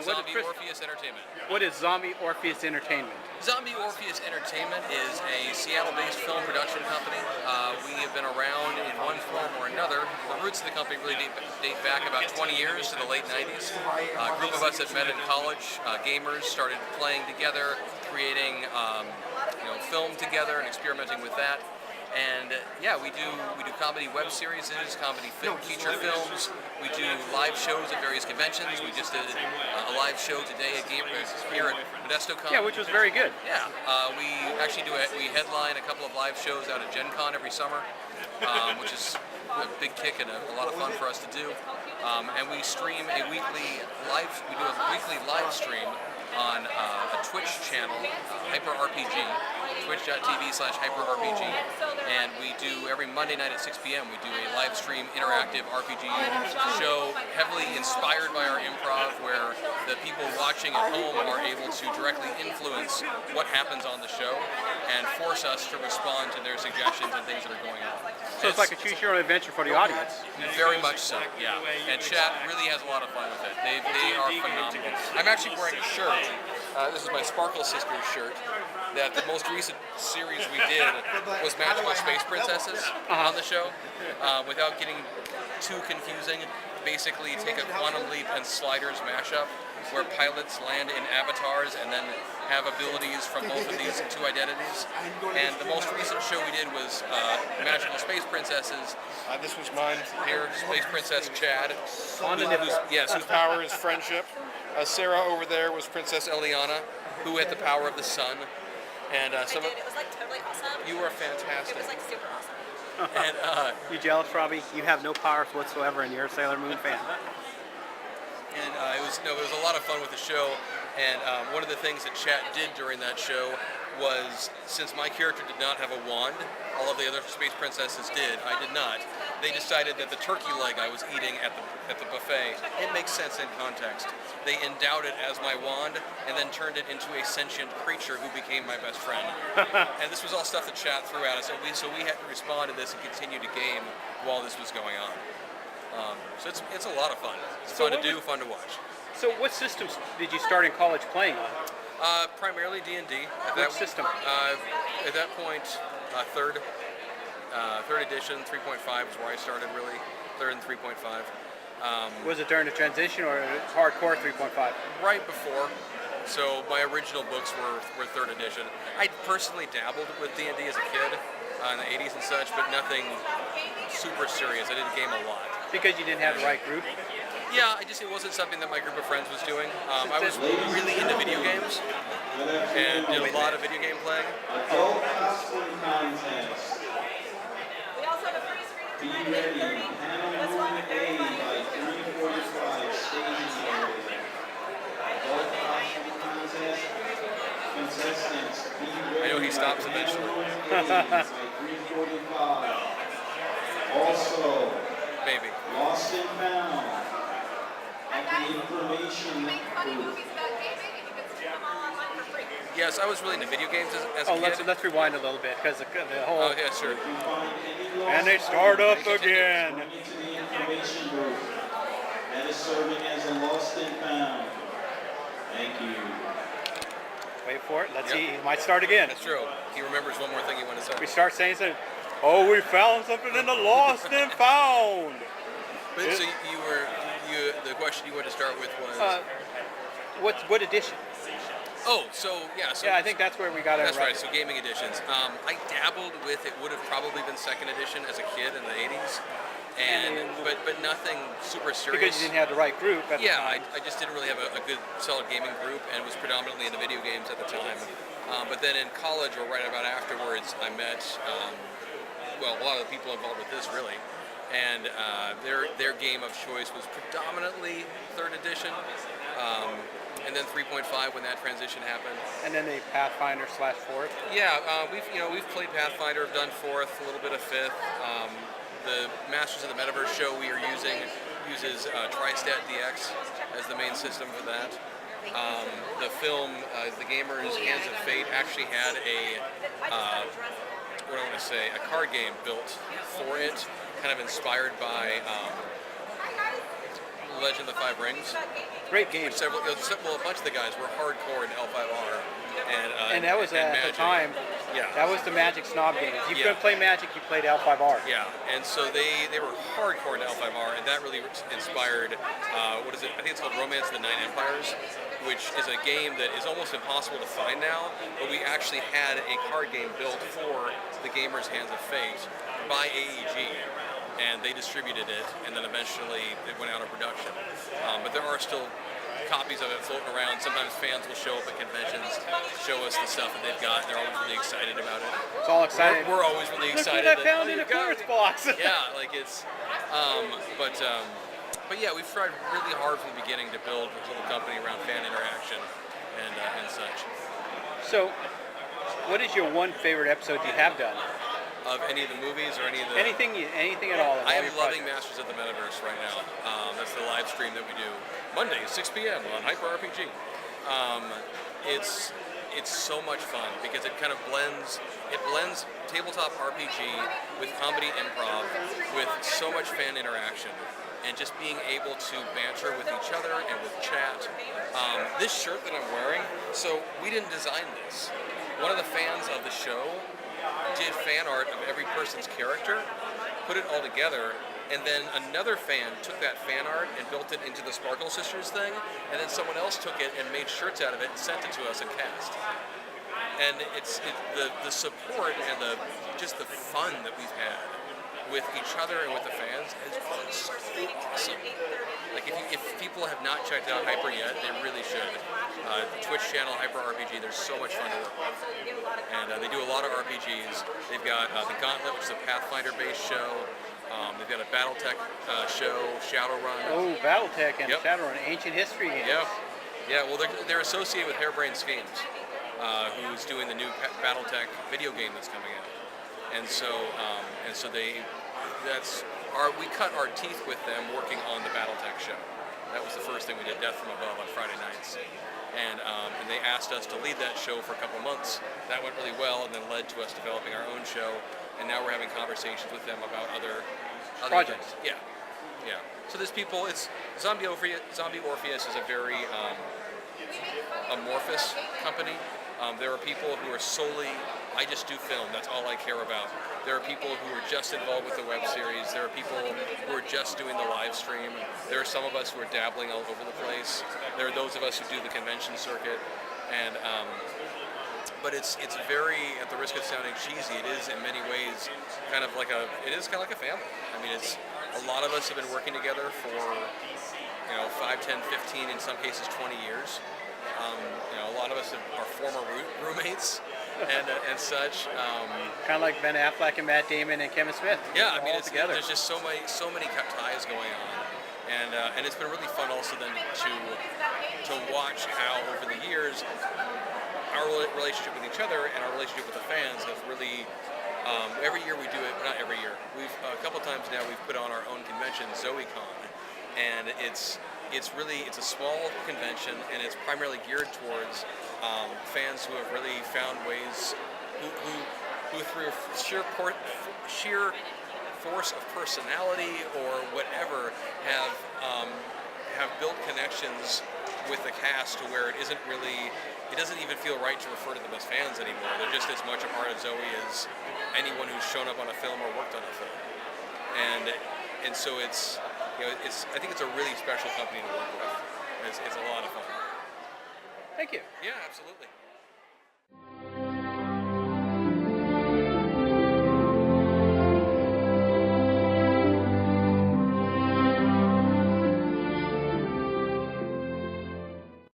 And what Zombie Orpheus Entertainment. What is Zombie Orpheus Entertainment? Zombie Orpheus Entertainment is a Seattle-based film production company. We have been around in one form or another. The roots of the company really date back about 20 years to the late 90s. A group of us that met in college, gamers, started playing together, creating film together and experimenting with that. And yeah, we do comedy web series, comedy feature films. We do live shows at various conventions. We just did a live show today at here at Modesto Con. Yeah, which was very good. Yeah, we actually we headline a couple of live shows out at Gen Con every summer, which is a big kick and a lot of fun for us to do. And we stream we do a weekly live stream on a Twitch channel, Hyper RPG, twitch.tv/hyperrpg, and we do every Monday night at 6 p.m. we do a live stream interactive RPG show heavily inspired by our improv, where the people watching at home are able to directly influence what happens on the show and force us to respond to their suggestions and things that are going on. So it's like a choose-your-own adventure for the audience. Very much so, yeah. And chat really has a lot of fun with it. They are phenomenal. I'm actually wearing a shirt. This is my Sparkle Sisters shirt. That the most recent series we did was Magical Space Princesses on the show. Without getting too confusing, basically take a Quantum Leap and Sliders mashup, where pilots land in avatars and then have abilities from both of these two identities. And the most recent show we did was Magical Space Princesses. This was mine here, Space Princess Chad, whose power is friendship. Sarah over there was Princess Eliana, who had the power of the sun. And It was like totally awesome. You were fantastic. It was like super awesome. And you jealous, Robbie? You have no powers whatsoever, and you're a Sailor Moon fan. And it was a lot of fun with the show. And one of the things that chat did during that show was, since my character did not have a wand, all of the other Space Princesses did. I did not. They decided that the turkey leg I was eating at the buffet, it makes sense in context. They endowed it as my wand and then turned it into a sentient creature who became my best friend. And this was all stuff that chat threw at us, and so we had to respond to this and continue to game while this was going on. So it's a lot of fun. It's fun to do, fun to watch. So what systems did you start in college playing on? Primarily D&D. What system? At that point, third edition, 3.5 is where I started really. Third and 3.5. Was it during the transition or hardcore 3.5? Right before. So my original books were third edition. I personally dabbled with D&D as a kid in the 80s and such, but nothing super serious. I didn't game a lot. Because you didn't have the right group? Yeah, it wasn't something that my group of friends was doing. I was really into video games and did a lot of video game playing. Adult costume contest. We also have a free screen Be tonight at ready. 8:30. Panel Room A by 3:45 staging area. Adult costume contest. Contestants, be ready. I know he stops eventually. By 3:45. Also, Maybe. Lost and Found. At the information Make funny booth. movies about gaming, and you can stream them all online for free. Yes, I was really into video games as a kid. Let's rewind a little bit, because the whole... Oh, yeah, sure. If you find any lost And they start up again. Bring it to the information booth. That is serving as a lost and found. Thank you. Wait for it. Let's Yep. see. He might start again. That's true. He remembers one more thing he wanted to We say. start saying something. Oh, we found something in the lost and found. But so the question you wanted to start with was... What edition? Oh, so Yeah, I think that's where we got it. That's right, so gaming editions. I dabbled with, it would have probably been second edition as a kid in the 80s, but nothing super serious. Because you didn't have the right group at the time. I just didn't really have a good, solid gaming group, and was predominantly into video games at the time. But then in college, or right about afterwards, I met, a lot of the people involved with this, really. And their game of choice was predominantly third edition. And then 3.5 when that transition happened. And then the Pathfinder /4th. Yeah, we've played Pathfinder, have done 4th, a little bit of 5th. The Masters of the Metaverse show we are uses TriStat DX as the main system for that. The film, The Gamer's Hands of Fate, actually had a card game built for it, kind of inspired by Legend of the Five Rings. Great game. Several, well, a bunch of the guys were hardcore in L5R, And that was and at the Magic. time. Yeah. That was the Magic snob game. If you Yeah. couldn't play Magic, you played L5R. Yeah, and so they were hardcore in L5R, and that really inspired, what is it? I think it's called Romance of the Nine Empires, which is a game that is almost impossible to find now, but we actually had a card game built for the Gamers Hands of Fate by AEG, and they distributed it, and then eventually it went out of production. But there are still copies of it floating around. Sometimes fans will show up at conventions, show us the stuff that they've got, and they're always really excited about it. It's all exciting. We're always really Look excited. what I found in a clearance box. Yeah, like it's, but yeah, we've tried really hard from the beginning to build a little company around fan interaction and such. So, what is your one favorite episode you have done? Of any of the movies or any of the Anything at all? of I all am your loving projects? Masters of the Metaverse right now. That's the live stream that we do Monday, 6 p.m. on Hyper RPG. It's so much fun because it kind of blends tabletop RPG with comedy improv with so much fan interaction and just being able to banter with each other and with chat. This shirt that I'm wearing, so we didn't design this. One of the fans of the show did fan art of every person's character, put it all together, and then another fan took that fan art and built it into the Sparkle Sisters thing, and then someone else took it and made shirts out of it and sent it to us and cast. And the support and just the fun that we've had with each other and with the fans has been so awesome. Like if people have not checked out Hyper yet, they really should. The Twitch channel Hyper RPG, there's so much fun to work with, and they do a lot of RPGs. They've got the Gauntlet, which is a Pathfinder-based show. They've got a BattleTech show, Shadowrun. Oh, BattleTech and Yep. Shadowrun, ancient history games. Yeah. Well, they're associated with Harebrained Schemes, who's doing the new BattleTech video game that's coming out, and so we cut our teeth with them working on the BattleTech show. That was the first thing we did, Death from Above on Friday nights, and they asked us to lead that show for a couple months. That went really well, and then led to us developing our own show. And now we're having conversations with them about other Projects. things. Yeah. So there's people. It's Zombie Orpheus is a very amorphous company. There are people who are solely, I just do film. That's all I care about. There are people who are just involved with the web series. There are people who are just doing the live stream. There are some of us who are dabbling all over the place. There are those of us who do the convention circuit, and. But it's very, at the risk of sounding cheesy, it is in many ways kind of like a family. I mean, it's a lot of us have been working together for 5, 10, 15, in some cases 20 years. A lot of us are former roommates and such. Kind of like Ben Affleck and Matt Damon and Kevin Smith. Yeah, I mean, all together. there's just so many ties going on, and it's been really fun also then to watch how over the years our relationship with each other and our relationship with the fans has really. Every year we do it. Not every year. We've a couple times now we've put on our own convention, ZoeCon, and it's a small convention, and it's primarily geared towards fans who have really found ways who through sheer force of personality or whatever have built connections with the cast to where it doesn't even feel right to refer to them as fans anymore. They're just as much a part of Zoe as anyone who's shown up on a film or worked on a film. And so I think it's a really special company to work with. It's a lot of fun. Thank you. Yeah, absolutely.